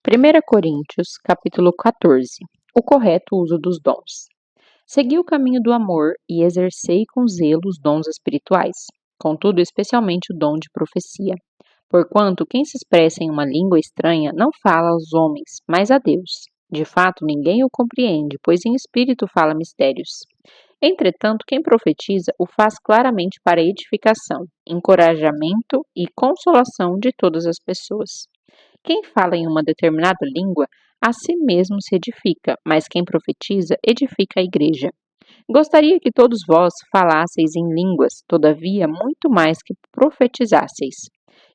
1 Coríntios, capítulo 14. O correto uso dos dons. Segui o caminho do amor e exercei com zelo os dons espirituais, contudo, especialmente o dom de profecia. Porquanto, quem se expressa em uma língua estranha não fala aos homens, mas a Deus. De fato, ninguém o compreende, pois em espírito fala mistérios. Entretanto, quem profetiza o faz claramente para edificação, encorajamento e consolação de todas as pessoas. Quem fala em uma determinada língua, a si mesmo se edifica, mas quem profetiza, edifica a igreja. Gostaria que todos vós falasseis em línguas, todavia, muito mais que profetizasseis.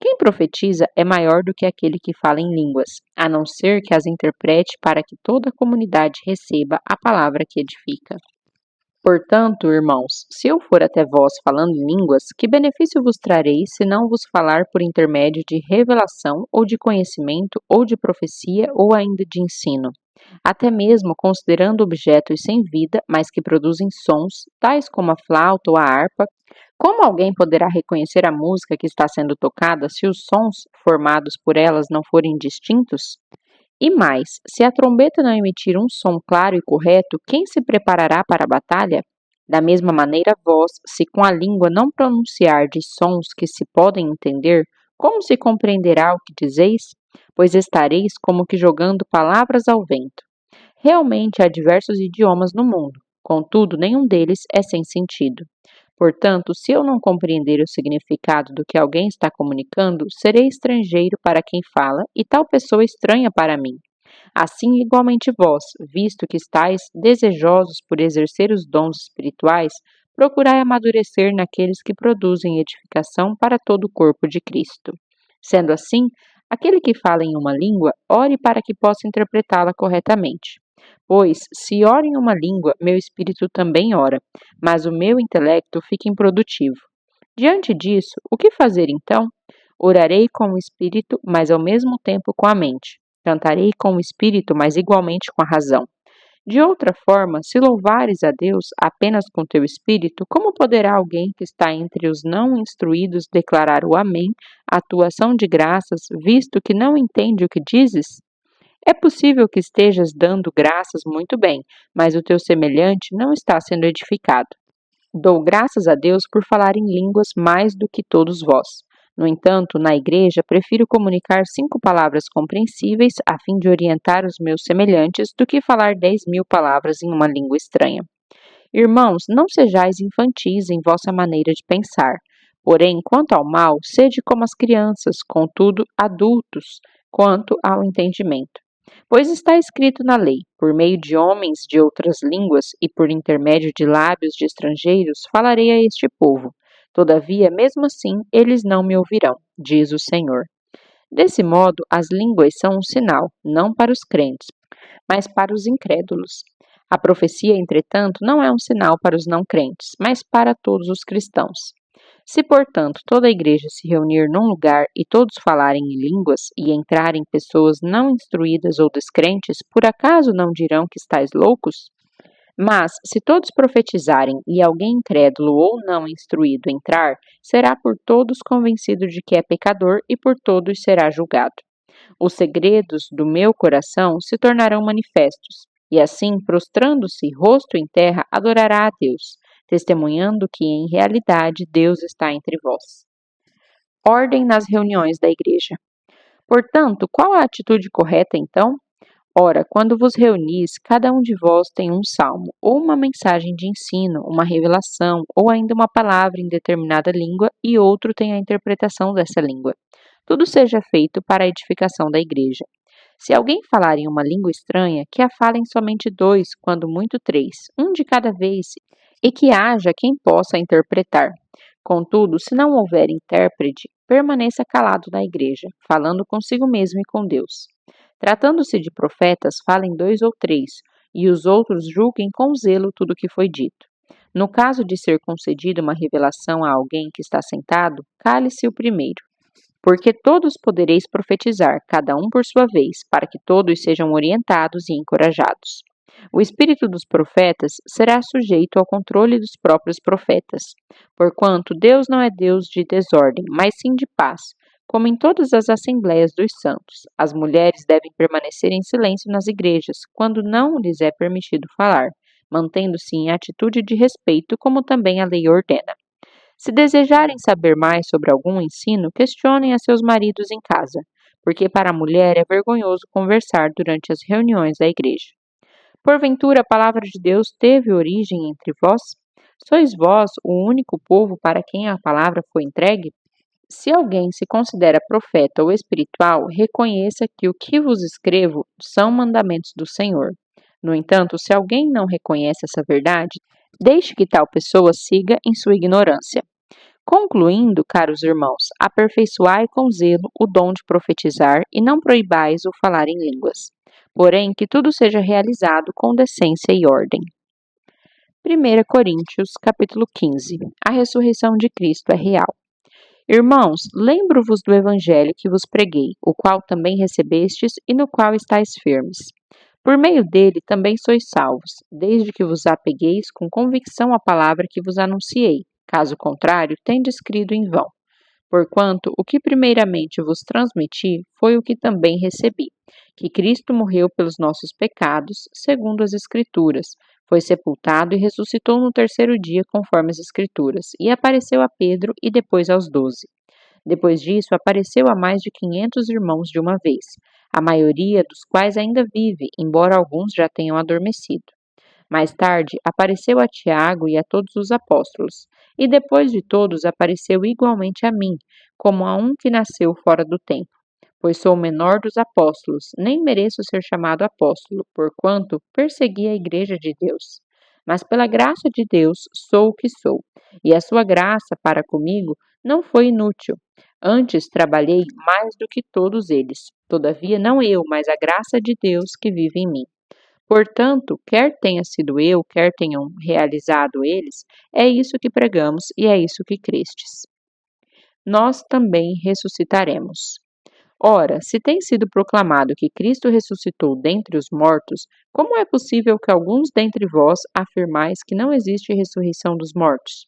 Quem profetiza é maior do que aquele que fala em línguas, a não ser que as interprete para que toda a comunidade receba a palavra que edifica. Portanto, irmãos, se eu for até vós falando em línguas, que benefício vos trarei se não vos falar por intermédio de revelação, ou de conhecimento, ou de profecia, ou ainda de ensino? Até mesmo considerando objetos sem vida, mas que produzem sons, tais como a flauta ou a harpa, como alguém poderá reconhecer a música que está sendo tocada se os sons formados por elas não forem distintos? E mais, se a trombeta não emitir um som claro e correto, quem se preparará para a batalha? Da mesma maneira, vós, se com a língua não pronunciardes sons que se podem entender, como se compreenderá o que dizeis? Pois estareis como que jogando palavras ao vento. Realmente há diversos idiomas no mundo, contudo, nenhum deles é sem sentido. Portanto, se eu não compreender o significado do que alguém está comunicando, serei estrangeiro para quem fala e tal pessoa estranha para mim. Assim, igualmente vós, visto que estáis desejosos por exercer os dons espirituais, procurai amadurecer naqueles que produzem edificação para todo o corpo de Cristo. Sendo assim, aquele que fala em uma língua, ore para que possa interpretá-la corretamente. Pois, se oro em uma língua, meu espírito também ora, mas o meu intelecto fica improdutivo. Diante disso, o que fazer então? Orarei com o espírito, mas ao mesmo tempo com a mente. Cantarei com o espírito, mas igualmente com a razão. De outra forma, se louvares a Deus apenas com teu espírito, como poderá alguém que está entre os não instruídos declarar o Amém, a tua ação de graças, visto que não entende o que dizes? É possível que estejas dando graças muito bem, mas o teu semelhante não está sendo edificado. Dou graças a Deus por falar em línguas mais do que todos vós. No entanto, na igreja, prefiro comunicar 5 palavras compreensíveis a fim de orientar os meus semelhantes do que falar 10.000 palavras em uma língua estranha. Irmãos, não sejais infantis em vossa maneira de pensar. Porém, quanto ao mal, sede como as crianças, contudo, adultos, quanto ao entendimento. Pois está escrito na lei: por meio de homens de outras línguas e por intermédio de lábios de estrangeiros falarei a este povo. Todavia, mesmo assim, eles não me ouvirão, diz o Senhor. Desse modo, as línguas são um sinal, não para os crentes, mas para os incrédulos. A profecia, entretanto, não é um sinal para os não crentes, mas para todos os cristãos. Se, portanto, toda a igreja se reunir num lugar e todos falarem em línguas e entrarem pessoas não instruídas ou descrentes, por acaso não dirão que estáis loucos? Mas, se todos profetizarem e alguém incrédulo ou não instruído entrar, será por todos convencido de que é pecador e por todos será julgado. Os segredos do meu coração se tornarão manifestos, e assim, prostrando-se rosto em terra, adorará a Deus, testemunhando que, em realidade, Deus está entre vós. Ordem nas reuniões da igreja. Portanto, qual a atitude correta, então? Ora, quando vos reunis, cada um de vós tem um salmo, ou uma mensagem de ensino, uma revelação, ou ainda uma palavra em determinada língua, e outro tem a interpretação dessa língua. Tudo seja feito para a edificação da igreja. Se alguém falar em uma língua estranha, que a falem somente 2, quando muito 3, um de cada vez, e que haja quem possa interpretar. Contudo, se não houver intérprete, permaneça calado na igreja, falando consigo mesmo e com Deus. Tratando-se de profetas, falem 2 ou 3, e os outros julguem com zelo tudo o que foi dito. No caso de ser concedida uma revelação a alguém que está sentado, cale-se o primeiro. Porque todos podereis profetizar, cada um por sua vez, para que todos sejam orientados e encorajados. O espírito dos profetas será sujeito ao controle dos próprios profetas, porquanto Deus não é Deus de desordem, mas sim de paz, como em todas as assembleias dos santos. As mulheres devem permanecer em silêncio nas igrejas, quando não lhes é permitido falar, mantendo-se em atitude de respeito, como também a lei ordena. Se desejarem saber mais sobre algum ensino, questionem a seus maridos em casa, porque para a mulher é vergonhoso conversar durante as reuniões da igreja. Porventura, a palavra de Deus teve origem entre vós? Sois vós o único povo para quem a palavra foi entregue? Se alguém se considera profeta ou espiritual, reconheça que o que vos escrevo são mandamentos do Senhor. No entanto, se alguém não reconhece essa verdade, deixe que tal pessoa siga em sua ignorância. Concluindo, caros irmãos, aperfeiçoai com zelo o dom de profetizar e não proibais o falar em línguas. Porém, que tudo seja realizado com decência e ordem. 1 Coríntios, capítulo 15. A ressurreição de Cristo é real. Irmãos, lembro-vos do evangelho que vos preguei, o qual também recebestes e no qual estáis firmes. Por meio dele também sois salvos, desde que vos apegueis com convicção à palavra que vos anunciei. Caso contrário, tendes crido em vão. Porquanto o que primeiramente vos transmiti foi o que também recebi, que Cristo morreu pelos nossos pecados, segundo as Escrituras, foi sepultado e ressuscitou no terceiro dia, conforme as Escrituras, e apareceu a Pedro e depois aos 12. Depois disso, apareceu a mais de 500 irmãos de uma vez, a maioria dos quais ainda vive, embora alguns já tenham adormecido. Mais tarde, apareceu a Tiago e a todos os apóstolos, e depois de todos apareceu igualmente a mim, como a um que nasceu fora do tempo. Pois sou o menor dos apóstolos, nem mereço ser chamado apóstolo, porquanto persegui a igreja de Deus. Mas pela graça de Deus sou o que sou, e a sua graça para comigo não foi inútil. Antes trabalhei mais do que todos eles. Todavia não eu, mas a graça de Deus que vive em mim. Portanto, quer tenha sido eu, quer tenham realizado eles, é isso que pregamos e é isso que crestes. Nós também ressuscitaremos. Ora, se tem sido proclamado que Cristo ressuscitou dentre os mortos, como é possível que alguns dentre vós afirmais que não existe ressurreição dos mortos?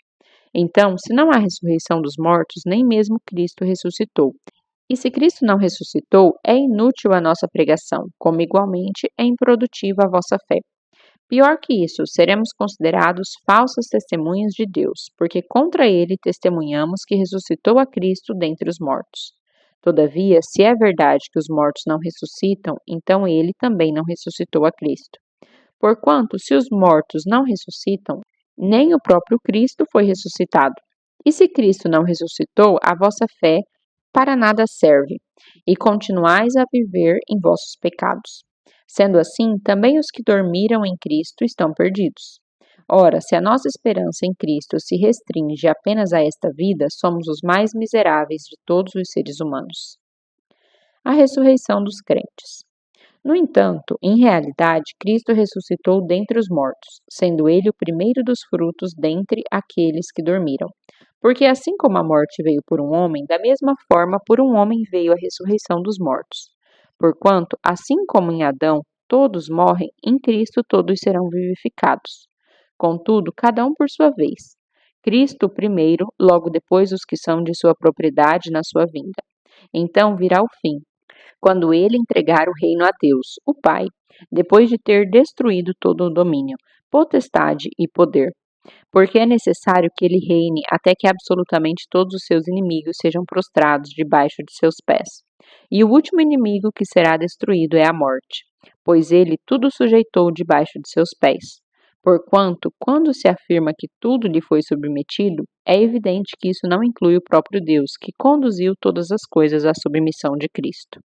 Então, se não há ressurreição dos mortos, nem mesmo Cristo ressuscitou. E se Cristo não ressuscitou, é inútil a nossa pregação, como igualmente é improdutiva a vossa fé. Pior que isso, seremos considerados falsas testemunhas de Deus, porque contra ele testemunhamos que ressuscitou a Cristo dentre os mortos. Todavia, se é verdade que os mortos não ressuscitam, então ele também não ressuscitou a Cristo. Porquanto, se os mortos não ressuscitam, nem o próprio Cristo foi ressuscitado. E se Cristo não ressuscitou, a vossa fé para nada serve, e continuais a viver em vossos pecados. Sendo assim, também os que dormiram em Cristo estão perdidos. Ora, se a nossa esperança em Cristo se restringe apenas a esta vida, somos os mais miseráveis de todos os seres humanos. A ressurreição dos crentes. No entanto, em realidade, Cristo ressuscitou dentre os mortos, sendo ele o primeiro dos frutos dentre aqueles que dormiram. Porque assim como a morte veio por um homem, da mesma forma por um homem veio a ressurreição dos mortos. Porquanto, assim como em Adão todos morrem, em Cristo todos serão vivificados. Contudo, cada um por sua vez. Cristo primeiro, logo depois os que são de sua propriedade na sua vinda. Então virá o fim, quando ele entregar o reino a Deus, o Pai, depois de ter destruído todo o domínio, potestade e poder. Porque é necessário que ele reine até que absolutamente todos os seus inimigos sejam prostrados debaixo de seus pés. E o último inimigo que será destruído é a morte, pois ele tudo sujeitou debaixo de seus pés. Porquanto, quando se afirma que tudo lhe foi submetido, é evidente que isso não inclui o próprio Deus, que conduziu todas as coisas à submissão de Cristo.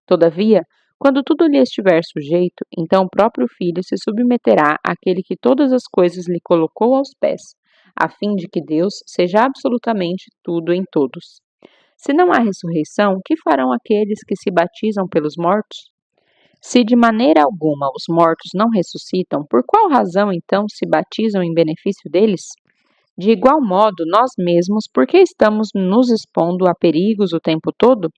Todavia, quando tudo lhe estiver sujeito, então o próprio Filho se submeterá àquele que todas as coisas lhe colocou aos pés, a fim de que Deus seja absolutamente tudo em todos. Se não há ressurreição, que farão aqueles que se batizam pelos mortos? Se de maneira alguma os mortos não ressuscitam, por qual razão então se batizam em benefício deles? De igual modo, nós mesmos, por que estamos nos expondo a perigos o tempo todo?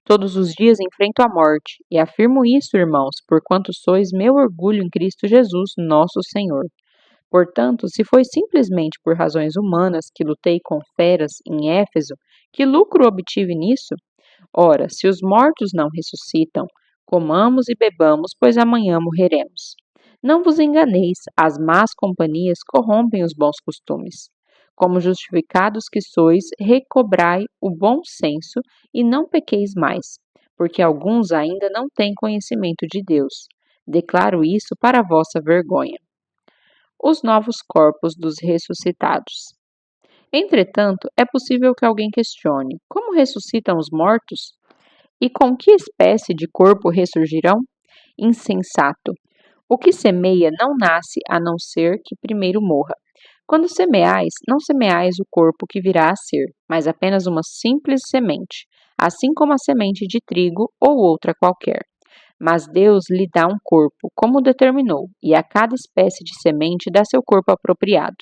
Todos os dias enfrento a morte, e afirmo isso, irmãos, porquanto sois meu orgulho em Cristo Jesus, nosso Senhor. Portanto, se foi simplesmente por razões humanas que lutei com feras em Éfeso, que lucro obtive nisso? Ora, se os mortos não ressuscitam, comamos e bebamos, pois amanhã morreremos. Não vos enganeis, as más companhias corrompem os bons costumes. Como justificados que sois, recobrai o bom senso e não pequeis mais, porque alguns ainda não têm conhecimento de Deus. Declaro isso para a vossa vergonha. Os novos corpos dos ressuscitados. Entretanto, é possível que alguém questione: como ressuscitam os mortos? E com que espécie de corpo ressurgirão? Insensato! O que semeia não nasce a não ser que primeiro morra. Quando semeais, não semeais o corpo que virá a ser, mas apenas uma simples semente, assim como a semente de trigo ou outra qualquer. Mas Deus lhe dá um corpo, como determinou, e a cada espécie de semente dá seu corpo apropriado.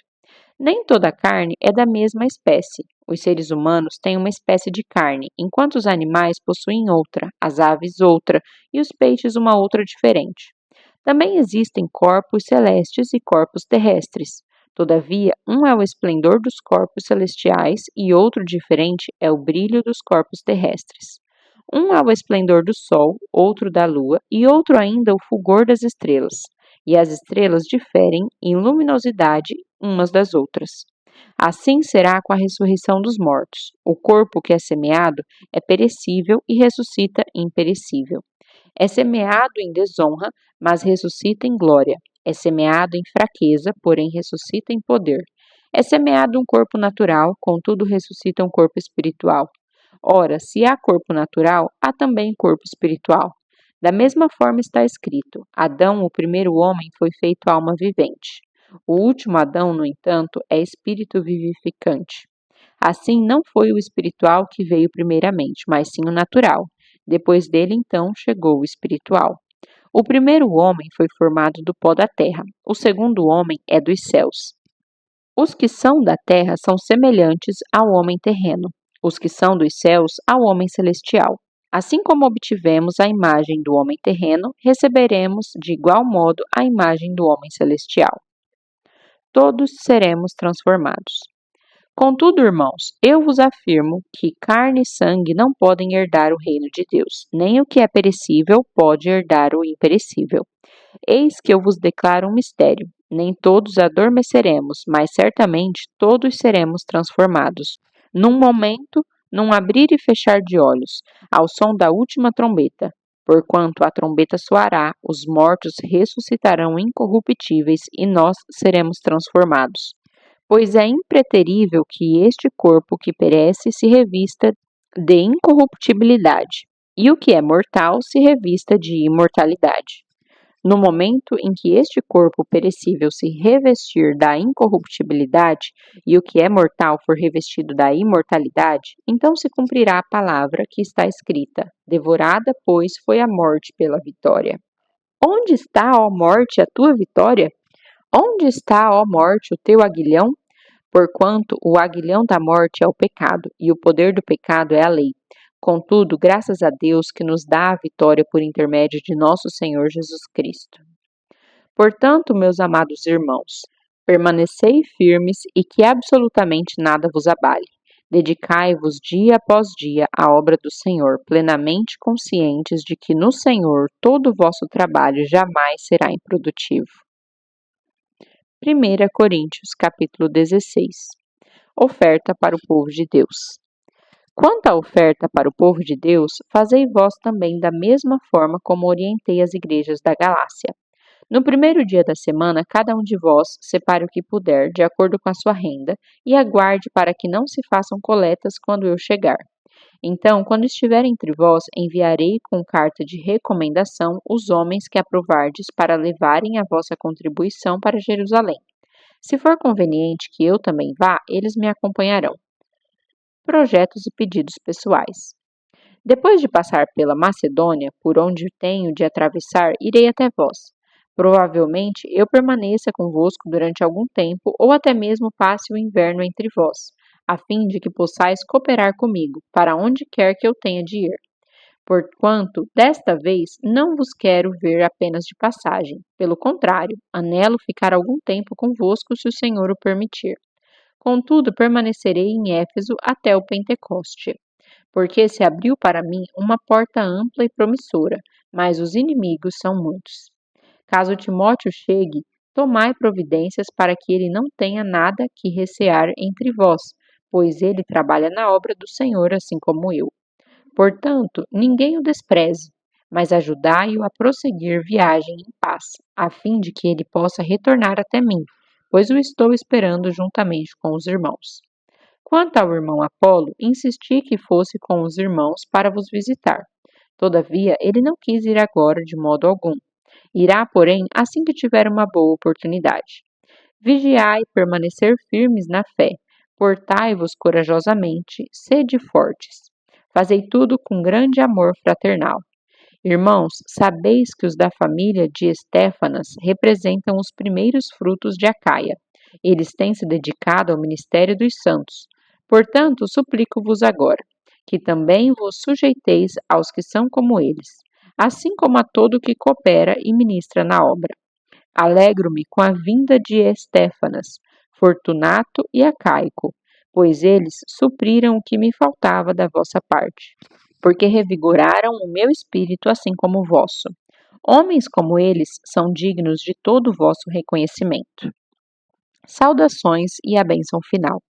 Nem toda a carne é da mesma espécie. Os seres humanos têm uma espécie de carne, enquanto os animais possuem outra, as aves outra e os peixes uma outra diferente. Também existem corpos celestes e corpos terrestres. Todavia, um é o esplendor dos corpos celestiais e outro diferente é o brilho dos corpos terrestres. Um é o esplendor do sol, outro da lua e outro ainda o fulgor das estrelas. E as estrelas diferem em luminosidade umas das outras. Assim será com a ressurreição dos mortos. O corpo que é semeado é perecível e ressuscita imperecível. É semeado em desonra, mas ressuscita em glória. É semeado em fraqueza, porém ressuscita em poder. É semeado um corpo natural, contudo ressuscita um corpo espiritual. Ora, se há corpo natural, há também corpo espiritual. Da mesma forma está escrito: Adão, o primeiro homem, foi feito alma vivente. O último Adão, no entanto, é espírito vivificante. Assim, não foi o espiritual que veio primeiramente, mas sim o natural. Depois dele, então, chegou o espiritual. O primeiro homem foi formado do pó da terra, o segundo homem é dos céus. Os que são da terra são semelhantes ao homem terreno, os que são dos céus ao homem celestial. Assim como obtivemos a imagem do homem terreno, receberemos de igual modo a imagem do homem celestial. Todos seremos transformados. Contudo, irmãos, eu vos afirmo que carne e sangue não podem herdar o reino de Deus, nem o que é perecível pode herdar o imperecível. Eis que eu vos declaro um mistério: nem todos adormeceremos, mas certamente todos seremos transformados. Num momento, num abrir e fechar de olhos, ao som da última trombeta. Porquanto a trombeta soará, os mortos ressuscitarão incorruptíveis e nós seremos transformados. Pois é impreterível que este corpo que perece se revista de incorruptibilidade, e o que é mortal se revista de imortalidade. No momento em que este corpo perecível se revestir da incorruptibilidade e o que é mortal for revestido da imortalidade, então se cumprirá a palavra que está escrita: devorada, pois, foi a morte pela vitória. Onde está, ó morte, a tua vitória? Onde está, ó morte, o teu aguilhão? Porquanto o aguilhão da morte é o pecado, e o poder do pecado é a lei. Contudo, graças a Deus que nos dá a vitória por intermédio de nosso Senhor Jesus Cristo. Portanto, meus amados irmãos, permanecei firmes e que absolutamente nada vos abale. Dedicai-vos dia após dia à obra do Senhor, plenamente conscientes de que no Senhor todo o vosso trabalho jamais será improdutivo. 1 Coríntios, capítulo 16. Oferta para o povo de Deus. Quanto à oferta para o povo de Deus, fazei vós também da mesma forma como orientei as igrejas da Galácia. No primeiro dia da semana, cada um de vós separe o que puder, de acordo com a sua renda, e aguarde para que não se façam coletas quando eu chegar. Então, quando estiver entre vós, enviarei com carta de recomendação os homens que aprovardes para levarem a vossa contribuição para Jerusalém. Se for conveniente que eu também vá, eles me acompanharão. Projetos e pedidos pessoais. Depois de passar pela Macedônia, por onde tenho de atravessar, irei até vós. Provavelmente eu permaneça convosco durante algum tempo ou até mesmo passe o inverno entre vós, a fim de que possais cooperar comigo, para onde quer que eu tenha de ir. Porquanto, desta vez, não vos quero ver apenas de passagem. Pelo contrário, anelo ficar algum tempo convosco, se o Senhor o permitir. Contudo, permanecerei em Éfeso até o Pentecoste, porque se abriu para mim uma porta ampla e promissora, mas os inimigos são muitos. Caso Timóteo chegue, tomai providências para que ele não tenha nada que recear entre vós, pois ele trabalha na obra do Senhor assim como eu. Portanto, ninguém o despreze, mas ajudai-o a prosseguir viagem em paz, a fim de que ele possa retornar até mim, pois o estou esperando juntamente com os irmãos. Quanto ao irmão Apolo, insisti que fosse com os irmãos para vos visitar. Todavia, ele não quis ir agora de modo algum. Irá, porém, assim que tiver uma boa oportunidade. Vigiai e permanecer firmes na fé. Portai-vos corajosamente, sede fortes. Fazei tudo com grande amor fraternal. Irmãos, sabeis que os da família de Estéfanas representam os primeiros frutos de Acaia. Eles têm se dedicado ao ministério dos santos. Portanto, suplico-vos agora, que também vos sujeiteis aos que são como eles, assim como a todo que coopera e ministra na obra. Alegro-me com a vinda de Estéfanas, Fortunato e Acaico, pois eles supriram o que me faltava da vossa parte, porque revigoraram o meu espírito assim como o vosso. Homens como eles são dignos de todo o vosso reconhecimento. Saudações e a bênção final.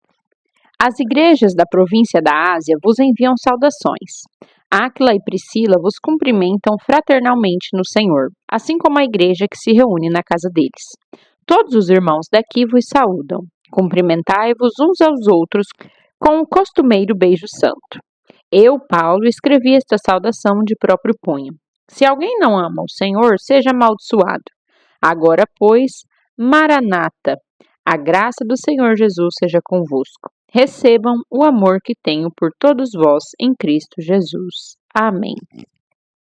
As igrejas da província da Ásia vos enviam saudações. Áquila e Priscila vos cumprimentam fraternalmente no Senhor, assim como a igreja que se reúne na casa deles. Todos os irmãos daqui vos saúdam. Cumprimentai-vos uns aos outros com o costumeiro beijo santo. Eu, Paulo, escrevi esta saudação de próprio punho. Se alguém não ama o Senhor, seja amaldiçoado. Agora, pois, Maranata, a graça do Senhor Jesus seja convosco. Recebam o amor que tenho por todos vós em Cristo Jesus. Amém.